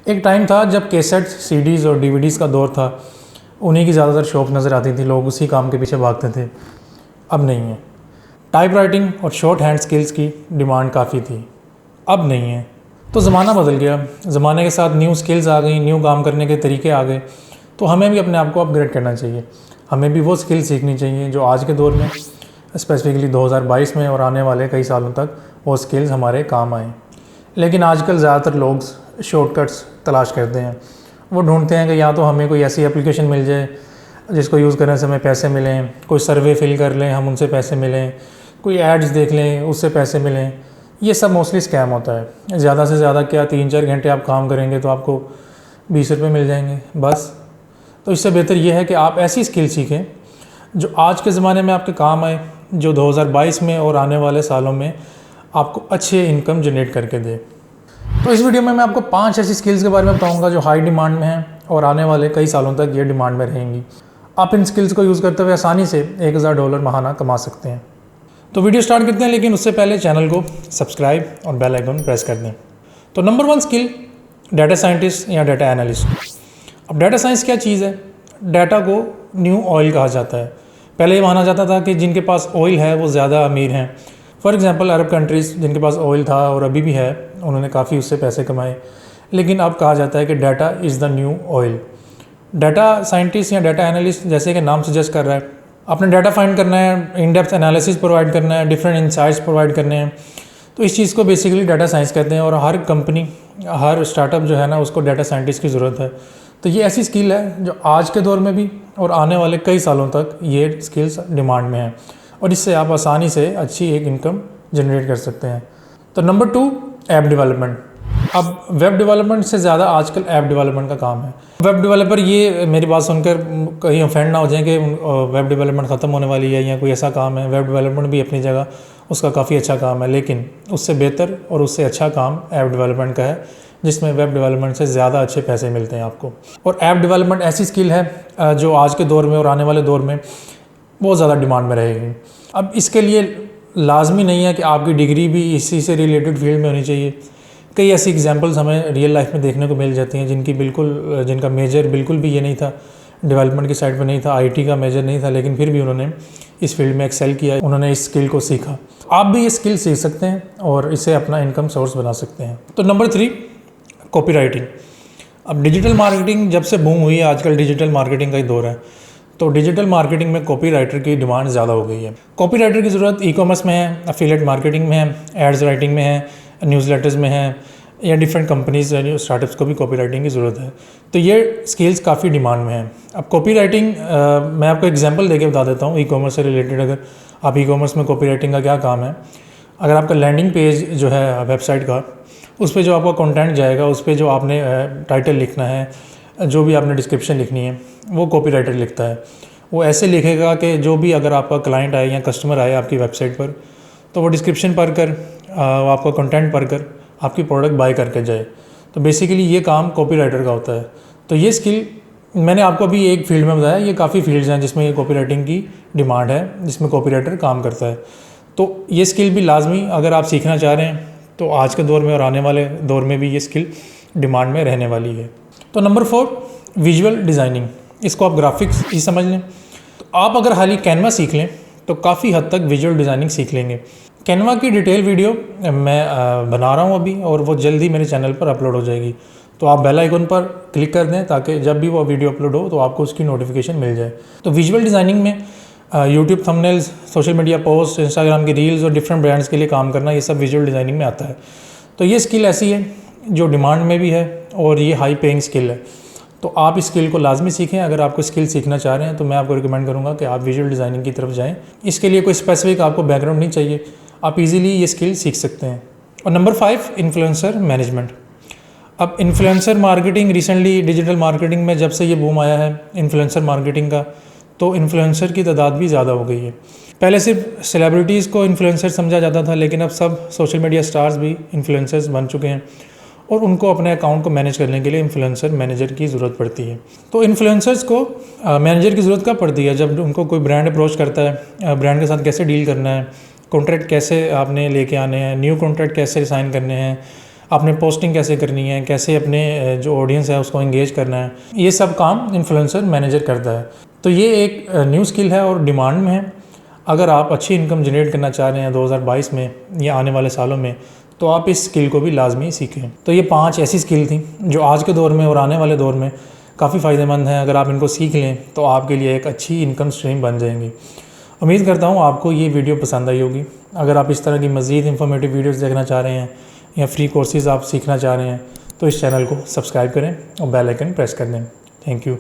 एक टाइम था जब कैसेट, सीडीज़ और डीवीडीज़ का दौर था। उन्हीं की ज़्यादातर शॉप नज़र आती थी, लोग उसी काम के पीछे भागते थे। अब नहीं है। टाइपराइटिंग और शॉर्ट हैंड स्किल्स की डिमांड काफ़ी थी, अब नहीं है। तो ज़माना बदल गया, ज़माने के साथ न्यू स्किल्स आ गई, न्यू काम करने के तरीके आ गए। तो हमें भी अपने आप को अपग्रेड करना चाहिए। हमें भी वो स्किल सीखनी चाहिए जो आज के दौर में, स्पेसिफिकली 2022 में और आने वाले कई सालों तक वो स्किल्स हमारे काम आएँ। लेकिन आजकल ज़्यादातर लोग शॉर्टकट्स तलाश करते हैं। वो ढूंढते हैं कि या तो हमें कोई ऐसी एप्लीकेशन मिल जाए जिसको यूज़ करने से हमें पैसे मिलें, कोई सर्वे फिल कर लें हम उनसे पैसे मिलें, कोई एड्स देख लें उससे पैसे मिलें। ये सब मोस्टली स्कैम होता है। ज़्यादा से ज़्यादा क्या 3-4 घंटे आप काम करेंगे तो आपको 20 रुपये मिल जाएंगे बस। तो इससे बेहतर ये है कि आप ऐसी स्किल सीखें जो आज के ज़माने में आपके काम आए, जो 2022 में और आने वाले सालों में आपको अच्छे इनकम जनरेट करके दे। तो इस वीडियो में मैं आपको 5 ऐसी स्किल्स के बारे में बताऊंगा जो हाई डिमांड में हैं और आने वाले कई सालों तक ये डिमांड में रहेंगी। आप इन स्किल्स को यूज़ करते हुए आसानी से $1000 माहाना कमा सकते हैं। तो वीडियो स्टार्ट करते हैं, लेकिन उससे पहले चैनल को सब्सक्राइब और बेल आइकन प्रेस कर दें। तो नंबर 1 स्किल, डाटा साइंटिस्ट या डाटा एनालिस्ट। अब डाटा साइंस क्या चीज़ है? डाटा को न्यू ऑयल कहा जाता है। पहले ये माना जाता था कि जिनके पास ऑयल है वो ज़्यादा अमीर हैं। फॉर एग्जांपल अरब कंट्रीज़ जिनके पास ऑयल था और अभी भी है, उन्होंने काफ़ी उससे पैसे कमाए। लेकिन अब कहा जाता है कि data is the new oil. Data scientist या डाटा एनालिस्ट, जैसे कि नाम सजेस्ट कर रहा है, आपने डाटा फाइंड करना है, इन डेप्थ एनालिसिस प्रोवाइड करना है, डिफरेंट इंसाइट्स प्रोवाइड करने हैं। तो इस चीज़ को बेसिकली डाटा साइंस कहते हैं और हर कंपनी, हर स्टार्टअप जो है ना, उसको डाटा साइंटिस्ट की ज़रूरत है। तो ये ऐसी स्किल है जो आज के दौर में भी और आने वाले कई सालों तक ये स्किल्स डिमांड में है और इससे आप आसानी से अच्छी एक इनकम जनरेट कर सकते हैं। तो नंबर 2, ऐप डेवलपमेंट। अब वेब डेवलपमेंट से ज़्यादा आजकल ऐप डेवलपमेंट का काम है। वेब डेवलपर, ये मेरी बात सुनकर कहीं ऑफेंड ना हो जाए कि वेब डेवलपमेंट ख़त्म होने वाली है या कोई ऐसा काम है। वेब डेवलपमेंट भी अपनी जगह उसका काफ़ी अच्छा काम है, लेकिन उससे बेहतर और उससे अच्छा काम ऐप डेवलपमेंट का है, जिसमें वेब डेवलपमेंट से ज़्यादा अच्छे पैसे मिलते हैं आपको। और ऐप डेवलपमेंट ऐसी स्किल है जो आज के दौर में और आने वाले दौर में बहुत ज़्यादा डिमांड में रहेगी। अब इसके लिए लाजमी नहीं है कि आपकी डिग्री भी इसी से रिलेटेड फील्ड में होनी चाहिए। कई ऐसी एग्जांपल्स हमें रियल लाइफ में देखने को मिल जाती हैं जिनका मेजर बिल्कुल भी ये नहीं था, डेवलपमेंट की साइड पर नहीं था, आईटी का मेजर नहीं था, लेकिन फिर भी उन्होंने इस फील्ड में एक्सेल किया, उन्होंने इस स्किल को सीखा। आप भी ये स्किल सीख सकते हैं और इसे अपना इनकम सोर्स बना सकते हैं। तो नंबर 3, कॉपी राइटिंग। अब डिजिटल मार्केटिंग जब से बूम हुई है, आजकल डिजिटल मार्केटिंग का ही दौर है, तो डिजिटल मार्केटिंग में कॉपी राइटर की डिमांड ज़्यादा हो गई है। कॉपी राइटर की ज़रूरत ई-कॉमर्स में है, एफिलिएट मार्केटिंग में है, एड्स राइटिंग में है, न्यूज़लेटर्स में है, या डिफरेंट कंपनीज़ स्टार्टअप्स को भी कॉपी राइटिंग की ज़रूरत है। तो ये स्किल्स काफ़ी डिमांड में है। अब कॉपी राइटिंग मैं आपको एग्जांपल देके बता देता हूँ ई-कॉमर्स से रिलेटेड। अगर आप ई-कॉमर्स में कॉपी राइटिंग का क्या काम है, अगर आपका लैंडिंग पेज जो है वेबसाइट का, उस पर जो आपका कंटेंट जाएगा, उस पर जो आपने टाइटल लिखना है, जो भी आपने डिस्क्रिप्शन लिखनी है, वो कॉपी राइटर लिखता है। वो ऐसे लिखेगा कि जो भी अगर आपका क्लाइंट आए या कस्टमर आए आपकी वेबसाइट पर, तो वो डिस्क्रिप्शन पढ़कर, आपका कंटेंट पढ़कर आपकी प्रोडक्ट बाय करके जाए। तो बेसिकली ये काम कॉपी राइटर का होता है। तो ये स्किल मैंने आपको अभी एक फील्ड में बताया, ये काफ़ी फील्ड्स हैं जिसमें ये कॉपी राइटिंग की डिमांड है, जिसमें कॉपी राइटर काम करता है। तो ये स्किल भी लाजमी अगर आप सीखना चाह रहे हैं, तो आज के दौर में और आने वाले दौर में भी ये स्किल डिमांड में रहने वाली है। तो नंबर 4, विजुअल डिज़ाइनिंग। इसको आप ग्राफिक्स ही समझ लें। तो आप अगर खाली कैनवा सीख लें तो काफ़ी हद तक विजुअल डिज़ाइनिंग सीख लेंगे। कैनवा की डिटेल वीडियो मैं बना रहा हूँ अभी, और वो जल्द ही मेरे चैनल पर अपलोड हो जाएगी। तो आप बेल आइकन पर क्लिक कर दें ताकि जब भी वो वीडियो अपलोड हो तो आपको उसकी नोटिफिकेशन मिल जाए। तो विजुअल डिज़ाइनिंग में YouTube thumbnails, social media post, Instagram की रील्स और डिफरेंट ब्रांड्स के लिए काम करना, ये सब विजुअल डिज़ाइनिंग में आता है। तो ये स्किल ऐसी है जो डिमांड में भी है और ये हाई पेइंग स्किल है। तो आप इस स्किल को लाजमी सीखें। अगर आपको स्किल सीखना चाह रहे हैं तो मैं आपको रिकमेंड करूँगा कि आप विजुअल डिज़ाइनिंग की तरफ जाएँ। इसके लिए कोई स्पेसिफिक आपको बैकग्राउंड नहीं चाहिए, आप इजीली ये स्किल सीख सकते हैं। और नंबर 5, इन्फ्लुएंसर मैनेजमेंट। अब influencer marketing, recently digital marketing में जब से ये बूम आया है इन्फ्लुएंसर मार्केटिंग का, तो इन्फ्लुएंसर की तादाद भी ज़्यादा हो गई है। पहले सिर्फ सेलिब्रिटीज़ को इन्फ्लुएंसर समझा जाता था, लेकिन अब सब सोशल मीडिया स्टार्स भी इन्फ्लुएंसर्स बन चुके हैं और उनको अपने अकाउंट को मैनेज करने के लिए इन्फ्लुएंसर मैनेजर की ज़रूरत पड़ती है। तो इन्फ्लुएंसर्स को मैनेजर की ज़रूरत कब पड़ती है? जब उनको कोई ब्रांड अप्रोच करता है, ब्रांड के साथ कैसे डील करना है, कॉन्ट्रैक्ट कैसे आपने लेके आने हैं, न्यू कॉन्ट्रैक्ट कैसे साइन करने हैं, आपने पोस्टिंग कैसे करनी है, कैसे अपने जो ऑडियंस है उसको एंगेज करना है, ये सब काम इन्फ्लुएंसर मैनेजर करता है। तो ये एक न्यू स्किल है और डिमांड में है। अगर आप अच्छी इनकम जनरेट करना चाह रहे हैं 2022 में या आने वाले सालों में, तो आप इस स्किल को भी लाजमी सीखें। तो ये 5 ऐसी स्किल थी जो आज के दौर में और आने वाले दौर में काफ़ी फ़ायदेमंद हैं। अगर आप इनको सीख लें तो आपके लिए एक अच्छी इनकम स्ट्रीम बन जाएंगी। उम्मीद करता हूँ आपको ये वीडियो पसंद आई होगी। अगर आप इस तरह की मज़ीद इंफॉर्मेटिव वीडियोज़ देखना चाह रहे हैं या फ्री कोर्सेज़ आप सीखना चाह रहे हैं तो इस चैनल को सब्सक्राइब करें और बेल आइकन प्रेस कर दें। Thank you.